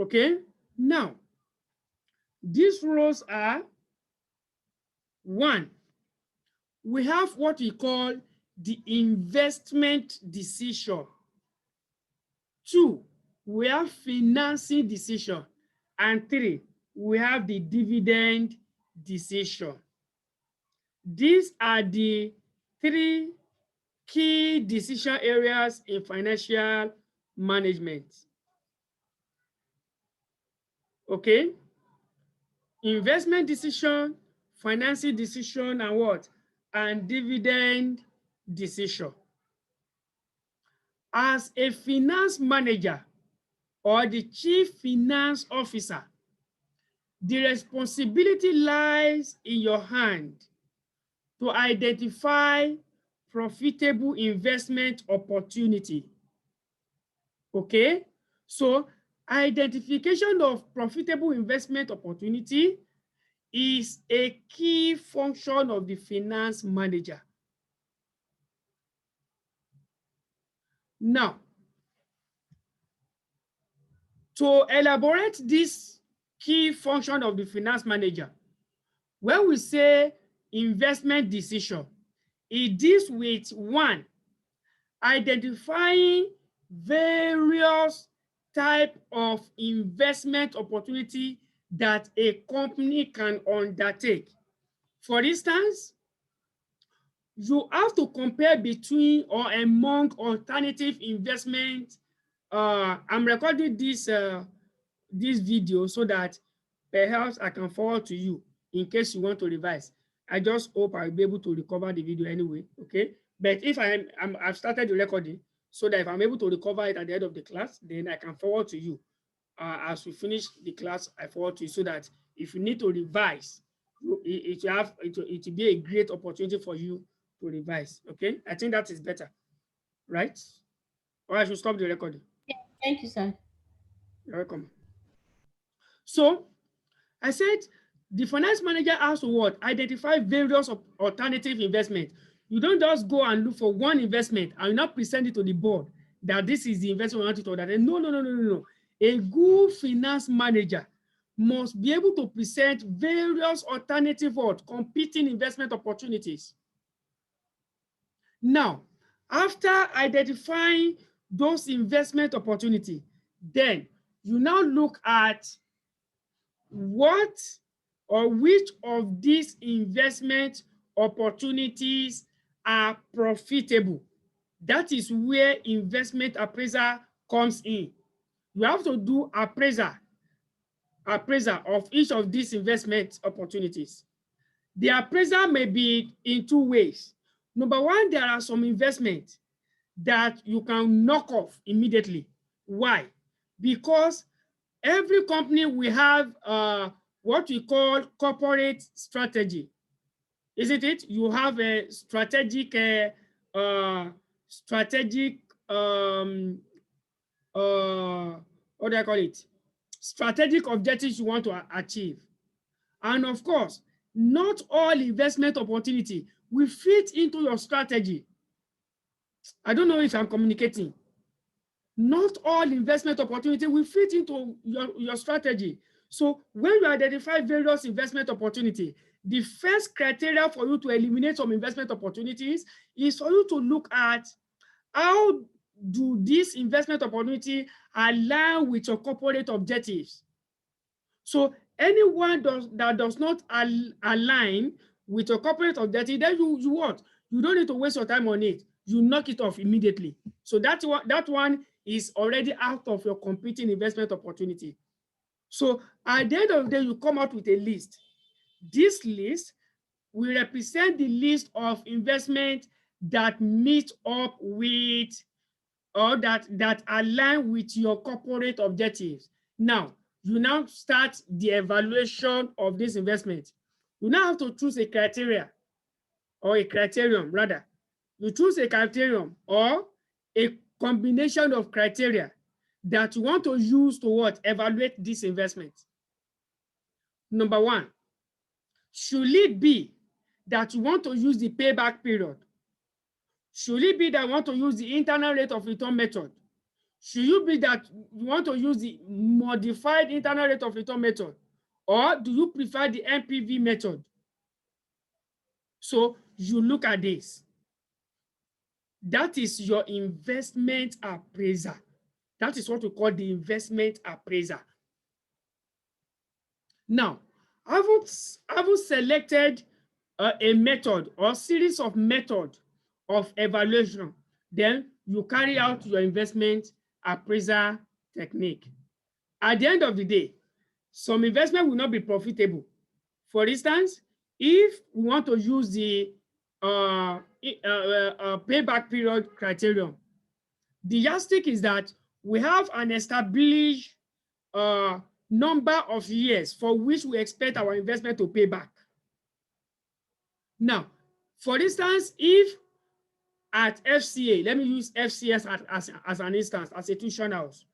Okay, now these roles are: one, we have what we call the investment decision. Two, we have financing decision. And three, we have the dividend decision. These are the three key decision areas in financial management. Okay? Investment decision, financing decision, and what? And dividend decision. As a finance manager or the chief finance officer, the responsibility lies in your hand to identify profitable investment opportunity. Okay? So, identification of profitable investment opportunity is a key function of the finance manager. Now, to elaborate this key function of the finance manager, when we say investment decision, it deals with one, identifying various type of investment opportunity that a company can undertake. For instance, you have to compare between or among alternative investment. I'm recording this video so that perhaps I can forward to you in case you want to revise. I just hope I'll be able to recover the video anyway, okay? But if I've started the recording, so that if I'm able to recover it at the end of the class, then I can forward to you. As we finish the class, I forward to you so that if you need to revise, it will be a great opportunity for you to revise, okay? I think that is better, right? Or I should stop the recording. Yeah, thank you, sir. You're welcome. So, I said the finance manager has to what? Identify various alternative investment. You don't just go and look for one investment and not present it to the board that this is the investment we want to that. No. A good finance manager must be able to present various alternative what? Competing investment opportunities. Now, after identifying those investment opportunity, then you now look at what or which of these investment opportunities are profitable. That is where investment appraiser comes in. You have to do appraisal of each of these investment opportunities. The appraisal may be in two ways. Number one, there are some investments that you can knock off immediately. Why? Because every company will have what we call corporate strategy, isn't it? You have a strategic, what do I call it? Strategic objectives you want to achieve. And of course, not all investment opportunity will fit into your strategy. I don't know if I'm communicating. Not all investment opportunity will fit into your strategy. So when you identify various investment opportunity, the first criteria for you to eliminate some investment opportunities is for you to look at how do this investment opportunity align with your corporate objectives. So anyone that does not align with your corporate objective, then you what? You don't need to waste your time on it. You knock it off immediately. So that one is already out of your competing investment opportunity. So at the end of the day, you come out with a list. This list will represent the list of investment that meet up with or that align with your corporate objectives. Now, you now start the evaluation of this investment. You now have to choose a criteria or a criterion rather. You choose a criterion or a combination of criteria that you want to use to what? Evaluate this investment. Number one, should it be that you want to use the payback period? Should it be that you want to use the internal rate of return method? Should you be that you want to use the modified internal rate of return method, or do you prefer the NPV method? So you look at this. That is your investment appraiser. That is what we call the investment appraiser. Now, having selected a method or series of methods of evaluation, then you carry out your investment appraiser technique. At the end of the day, some investment will not be profitable. For instance, if we want to use the payback period criterion, the yardstick is that we have an established number of years for which we expect our investment to pay back. Now, for instance, if at FCA, let me use FCA as an instance, as a tuition house.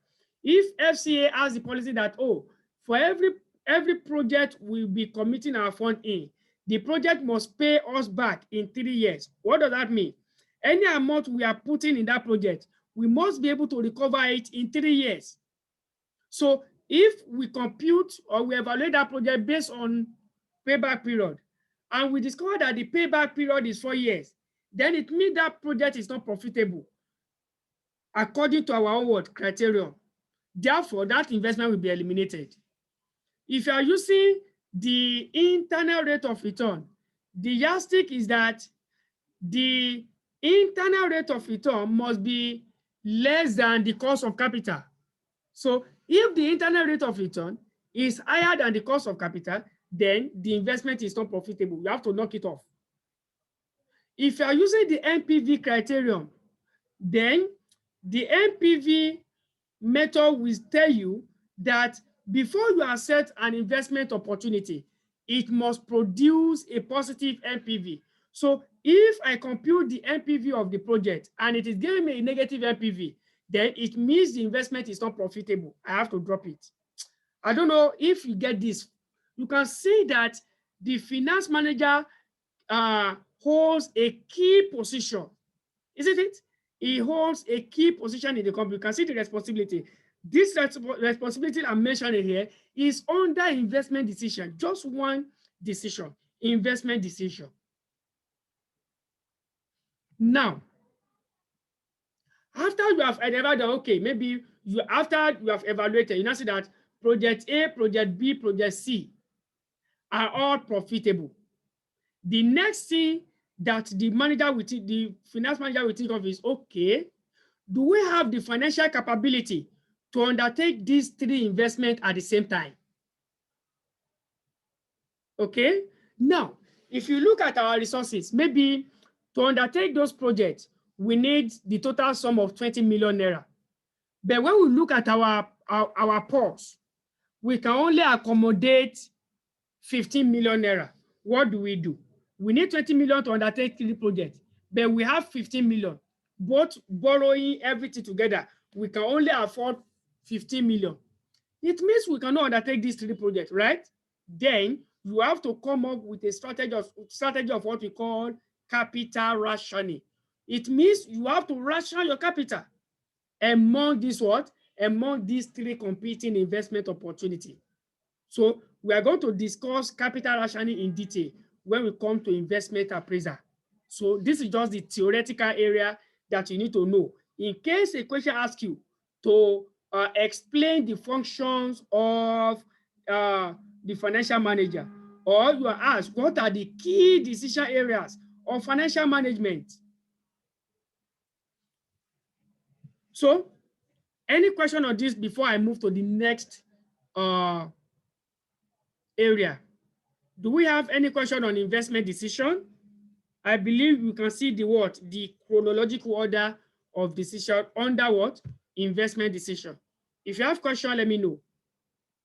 If FCA has the policy that, oh, for every project we'll be committing our fund in, the project must pay us back in 3 years. What does that mean? Any amount we are putting in that project, we must be able to recover it in 3 years. So if we compute or we evaluate that project based on payback period, and we discover that the payback period is 4 years, then it means that project is not profitable according to our own criterion. Therefore, that investment will be eliminated. If you are using the internal rate of return, the yardstick is that the internal rate of return must be less than the cost of capital. So if the internal rate of return is higher than the cost of capital, then the investment is not profitable. You have to knock it off. If you are using the NPV criterion, then the NPV method will tell you that before you accept an investment opportunity, it must produce a positive NPV. So if I compute the NPV of the project and it is giving me a negative NPV, then it means the investment is not profitable. I have to drop it. I don't know if you get this. You can see that the finance manager holds a key position, isn't it? He holds a key position in the company. You can see the responsibility. This responsibility I'm mentioning here is under investment decision. Just one decision, investment decision. Now, after you have identified that, okay, maybe after you have evaluated, you now see that project A, project B, project C are all profitable. The next thing that the finance manager will think of is, okay, do we have the financial capability to undertake these 3 investments at the same time? Okay, now, if you look at our resources, maybe to undertake those projects, we need the total sum of 20 million naira. But when we look at our purse, we can only accommodate 15 million naira. What do? We need 20 million to undertake 3 projects, but we have 15 million. Both borrowing everything together, we can only afford 15 million. It means we cannot undertake these 3 projects, right? Then you have to come up with a strategy of what we call capital rationing. It means you have to ration your capital among these 3 competing investment opportunities. So we are going to discuss capital rationing in detail when we come to investment appraiser. So this is just the theoretical area that you need to know. In case a question asks you to explain the functions of the financial manager, or you are asked what are the key decision areas of financial management. So any question on this before I move to the next area? Do we have any question on investment decision? I believe you can see the chronological order of decision under what? Investment decision. If you have question, let me know.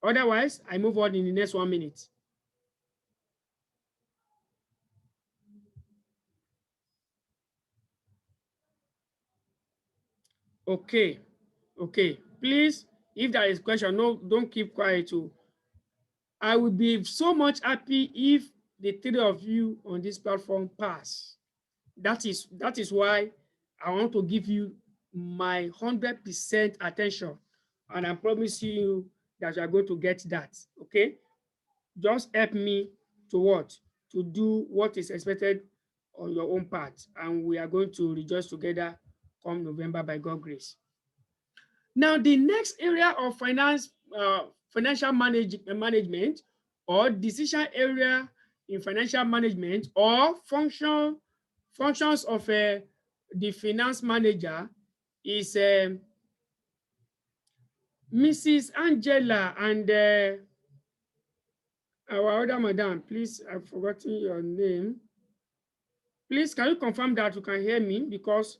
Otherwise, I move on in the next 1 minute. Okay. Please, if there is question, no, don't keep quiet too. I would be so much happy if the 3 of you on this platform pass. That is why I want to give you my 100% attention, and I'm promising you that you are going to get that. Okay, just help me to what? To do what is expected on your own part, and we are going to rejoice together come November by God's grace. Now, the next area of financial management or decision area in financial management or functions of the finance manager is Mrs. Angela and our other madam. Please, I've forgotten your name. Please, can you confirm that you can hear me? Because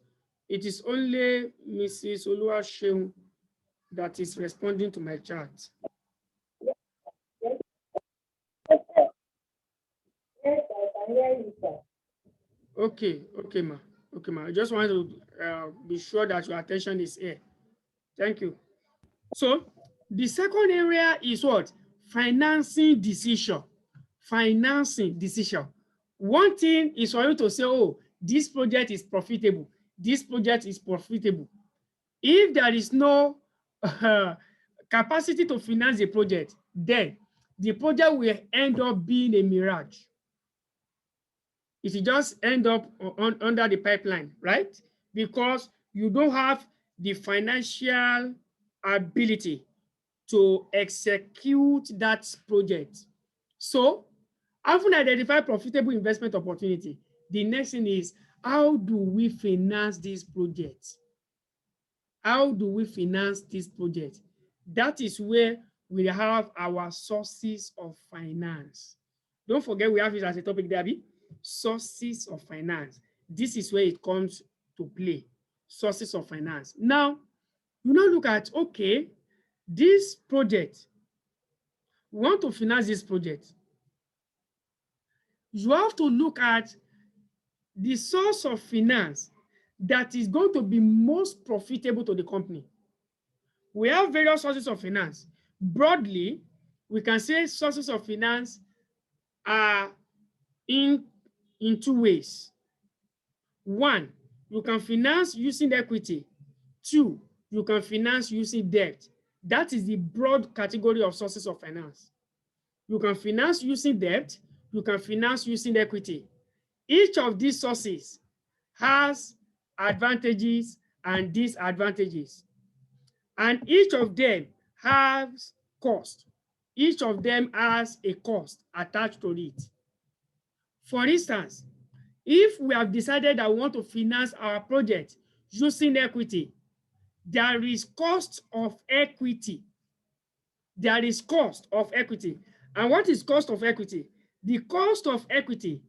it is only Mrs. Oluwaseun that is responding to my chat. Yes, I can hear you, sir. Okay, ma. Okay, ma. I just want to be sure that your attention is here. Thank you. So, the second area is what? Financing decision. Financing decision. One thing is for you to say, oh, this project is profitable. This project is profitable. If there is no capacity to finance the project, then the project will end up being a mirage. It will just end up under the pipeline, right? Because you don't have the financial ability to execute that project. So, having identified profitable investment opportunity, the next thing is, how do we finance this project? How do we finance this project? That is where we have our sources of finance. Don't forget we have it as a topic there, Abi. Sources of finance. This is where it comes to play. Sources of finance. Now, you now look at, okay, this project, we want to finance this project. You have to look at the source of finance that is going to be most profitable to the company. We have various sources of finance. Broadly, we can say sources of finance are in two ways. One, you can finance using equity. Two, you can finance using debt. That is the broad category of sources of finance. You can finance using debt. You can finance using equity. Each of these sources has advantages and disadvantages. And each of them has cost. Each of them has a cost attached to it. For instance, if we have decided that we want to finance our project using equity, there is cost of equity. There is cost of equity. And what is cost of equity? The cost of equity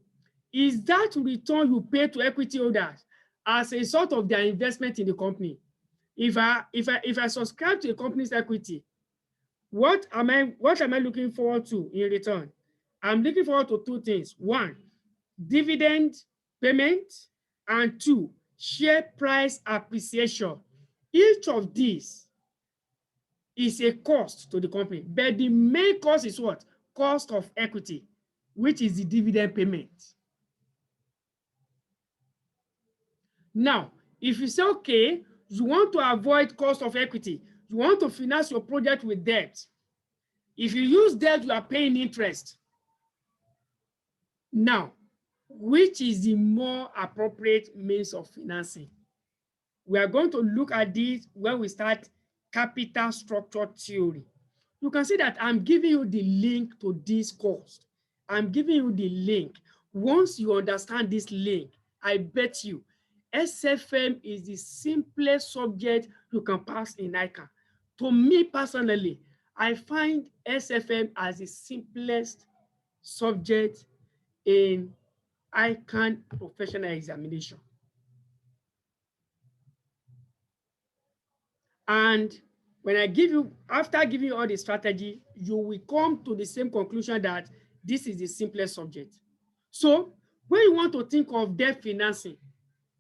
is that return you pay to equity holders as a sort of their investment in the company. If I subscribe to a company's equity, what am I looking forward to in return? I'm looking forward to two things. One, dividend payment, and two, share price appreciation. Each of these is a cost to the company, but the main cost is what? Cost of equity, which is the dividend payment. Now, if you say, okay, you want to avoid cost of equity, you want to finance your project with debt. If you use debt, you are paying interest. Now, which is the more appropriate means of financing? We are going to look at this when we start capital structure theory. You can see that I'm giving you the link to this course. I'm giving you the link. Once you understand this link, I bet you SFM is the simplest subject you can pass in ICAN. To me personally, I find SFM as the simplest subject in ICAN professional examination. And when I give you, after giving you all the strategy, you will come to the same conclusion that this is the simplest subject. So when you want to think of debt financing,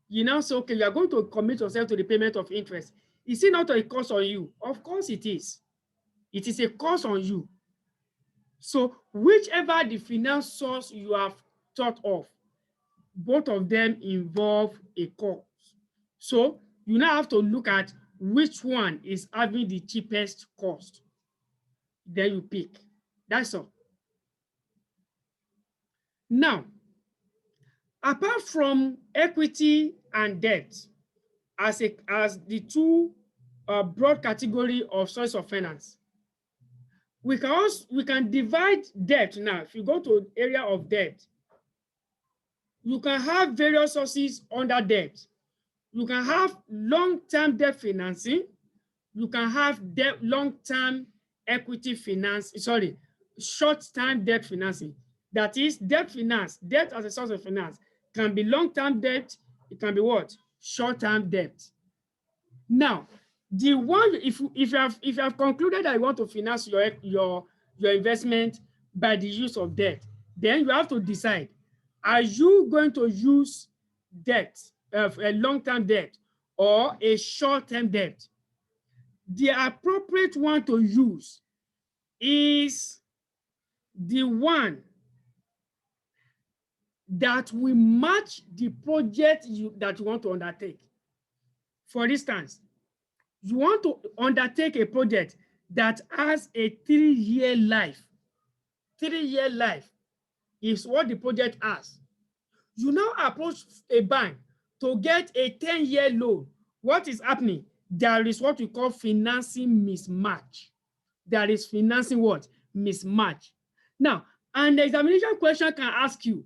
you now say, okay, you are going to commit yourself to the payment of interest. Is it not a cost on you? Of course it is. It is a cost on you. So whichever the finance source you have thought of, both of them involve a cost. So You now have to look at which one is having the cheapest cost. Then you pick. That's all. Now, apart from equity and debt as the two broad category of source of finance, we can divide debt. Now, if you go to area of debt, you can have various sources under debt. You can have long-term debt financing. You can have debt long-term equity finance, sorry, short-term debt financing. That is debt finance, debt as a source of finance can be long-term debt, it can be what? Short-term debt. Now, the one, if you have concluded that you want to finance your investment by the use of debt, then you have to decide, are you going to use debt, a long-term debt or a short-term debt? The appropriate one to use is the one that will match the project that you want to undertake. For instance, you want to undertake a project that has a 3-year life. 3-year life is what the project has. You now approach a bank to get a 10-year loan. What is happening? There is what we call financing mismatch. There is financing what? Mismatch. Now, an examination question can ask you,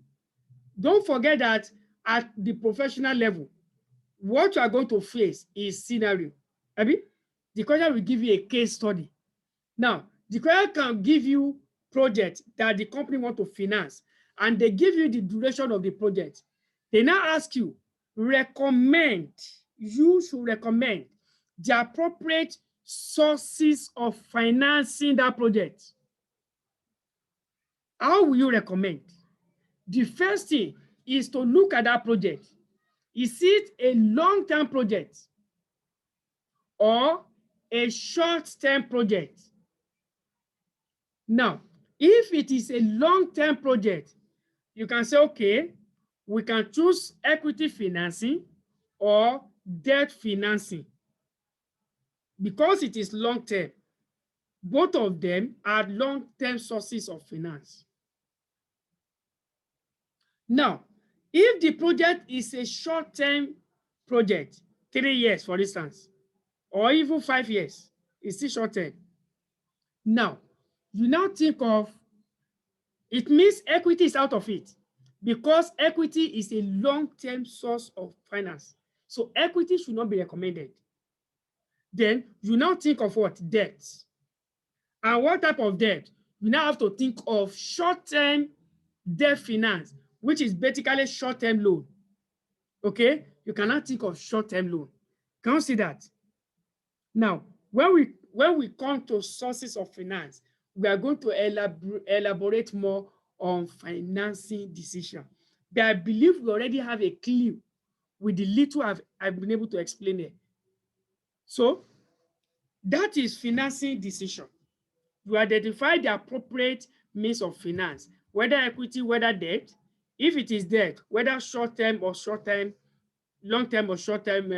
don't forget that at the professional level, what you are going to face is scenario. Abi? The question will give you a case study. Now, the question can give you project that the company want to finance, and they give you the duration of the project. They now ask you, you should recommend the appropriate sources of financing that project. How will you recommend? The first thing is to look at that project. Is it a long-term project or a short-term project? Now, if it is a long-term project, you can say, okay, we can choose equity financing or debt financing. Because it is long-term, both of them are long-term sources of finance. Now, if the project is a short-term project, 3 years, for instance, or even 5 years, it's still short-term. Now, you now think of, it means equity is out of it, because equity is a long-term source of finance. So equity should not be recommended. Then you now think of what? Debt. And what type of debt? You now have to think of short-term debt finance, which is basically short-term loan. Okay? You cannot think of short-term loan. Can you see that? Now, when we come to sources of finance, we are going to elaborate more on financing decision. But I believe we already have a clue with the little I've been able to explain it. So that is financing decision. You identify the appropriate means of finance, whether equity, whether debt. If it is debt, whether short-term or short-term, long-term or short-term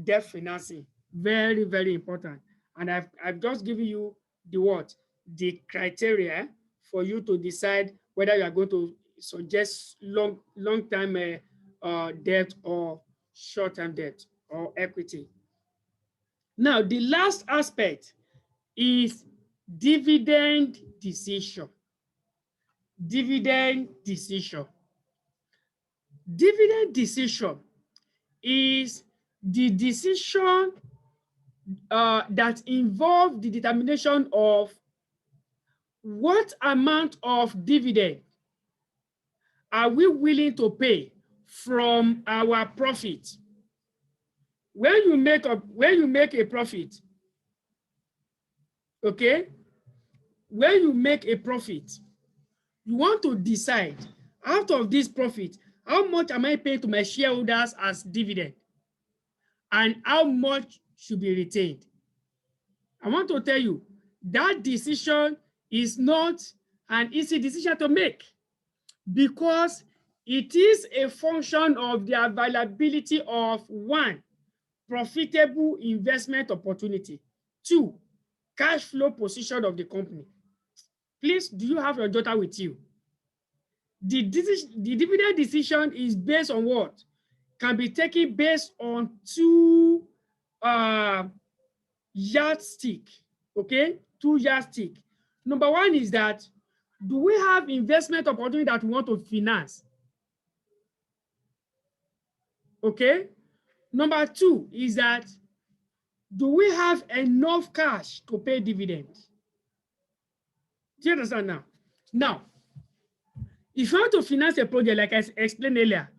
debt financing. Very, very important. And I've just given you the criteria for you to decide whether you are going to suggest long-term debt or short-term debt or equity. Now, the last aspect is dividend decision. Dividend decision. Dividend decision is the decision that involves the determination of what amount of dividend are we willing to pay from our profit. When you make a profit, okay, when you make a profit, you want to decide, out of this profit, how much am I paying to my shareholders as dividend, and how much should be retained? I want to tell you that decision is not an easy decision to make, because it is a function of the availability of, one, profitable investment opportunity. 2, cash flow position of the company. Please, do you have your daughter with you? The dividend decision is based on what? Can be taken based on 2 yardstick, okay? 2 yardstick. Number 1 is that, do we have investment opportunity that we want to finance? Okay. Number 2 is that, do we have enough cash to pay dividends? Do you understand now? Now, if you want to finance a project, like I explained earlier,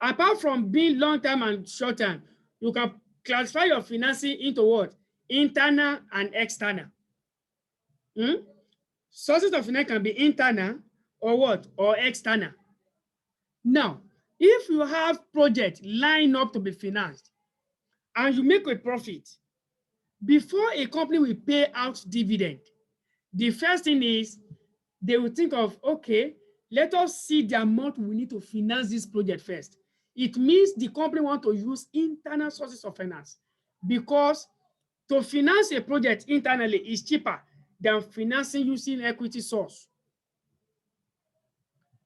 apart from being long-term and short-term, you can classify your financing into what? Internal and external. Sources of finance can be internal or what? Or external. Now, if you have projects lined up to be financed and you make a profit, before a company will pay out dividend, the first thing is they will think of, okay, let us see the amount we need to finance this project first. It means the company wants to use internal sources of finance, because to finance a project internally is cheaper than financing using equity source.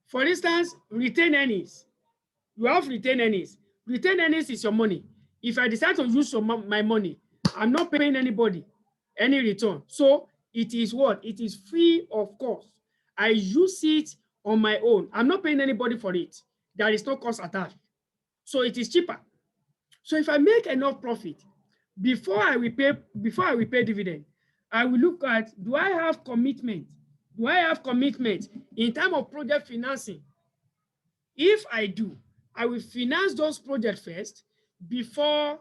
For instance, retained earnings. You have retained earnings. Retained earnings is your money. If I decide to use my money, I'm not paying anybody any return. So it is what? It is free of cost. I use it on my own. I'm not paying anybody for it. There is no cost attached. So it is cheaper. So if I make enough profit, before I will pay dividend, I will look at, do I have commitment? Do I have commitment in terms of project financing? If I do, I will finance those projects first before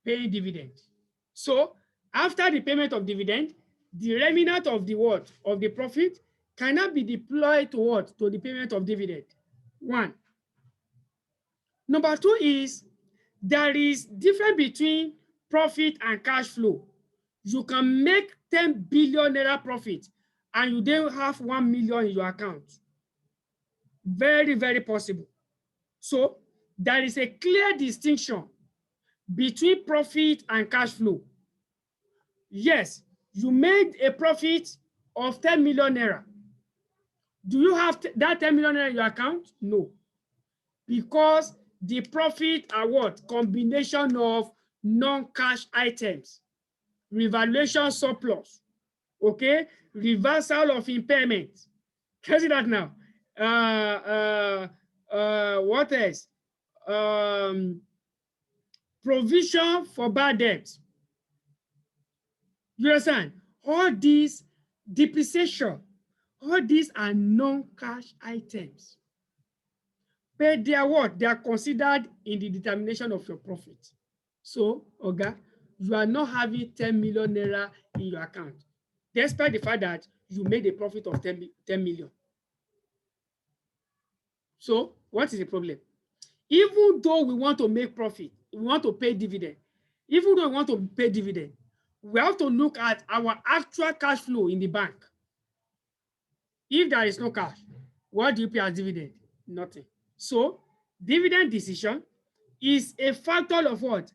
paying dividend. So after the payment of dividend, the remnant of the what? Of the profit cannot be deployed to what? To the payment of dividend. 1. Number 2 is, there is difference between profit and cash flow. You can make 10 billion naira profit and you don't have 1 million in your account. Very, very possible. So there is a clear distinction between profit and cash flow. Yes, you made a profit of 10 million naira. Do you have that 10 million naira in your account? No. Because the profit are what? Combination of non-cash items. Revaluation surplus. Okay? Reversal of impairment. Can you see that now? What else? Provision for bad debt. You understand? All these depreciation, all these are non-cash items. But they are what? They are considered in the determination of your profit. So, Oga, you are not having 10 million naira in your account, despite the fact that you made a profit of 10 million. So, what is the problem? Even though we want to make profit, we want to pay dividend, even though we want to pay dividend, we have to look at our actual cash flow in the bank. If there is no cash, what do you pay as dividend? Nothing. So, dividend decision is a factor of what?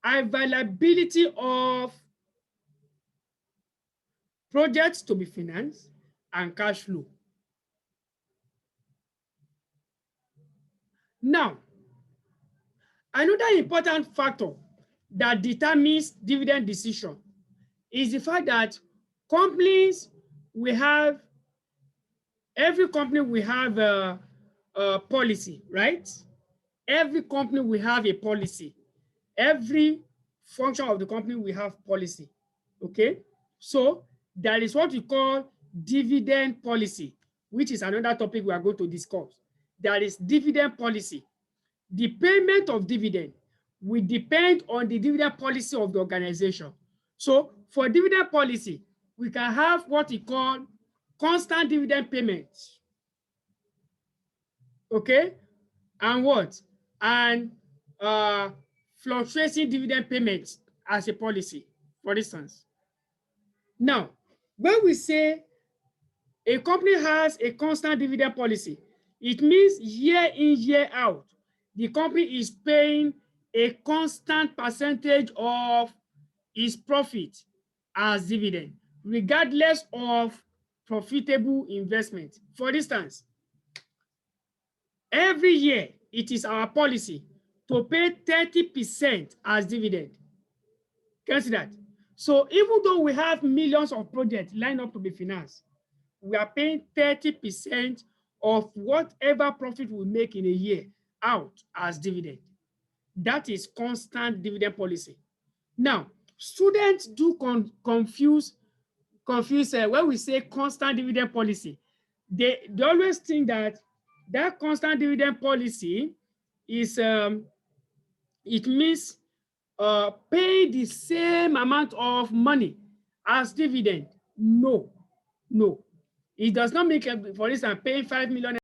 Availability of projects to be financed and cash flow. Now, another important factor that determines dividend decision is the fact that companies will have, every company will have a policy, right? Every company will have a policy. Every function of the company will have policy, okay? So there is what we call dividend policy, which is another topic we are going to discuss. There is dividend policy. The payment of dividend will depend on the dividend policy of the organization. So for dividend policy, we can have what we call constant dividend payments. Okay? And what? And fluctuating dividend payments as a policy, for instance. Now, when we say a company has a constant dividend policy, it means year in, year out, the company is paying a constant percentage of his profit as dividend, regardless of profitable investment. For instance, every year it is our policy to pay 30% as dividend. Can you see that? So even though we have millions of projects lined up to be financed, we are paying 30% of whatever profit we make in a year out as dividend. That is constant dividend policy. Now, students do confuse when we say constant dividend policy. They always think that constant dividend policy is it means pay the same amount of money as dividend. No, no. It does not make, for instance, paying 5 million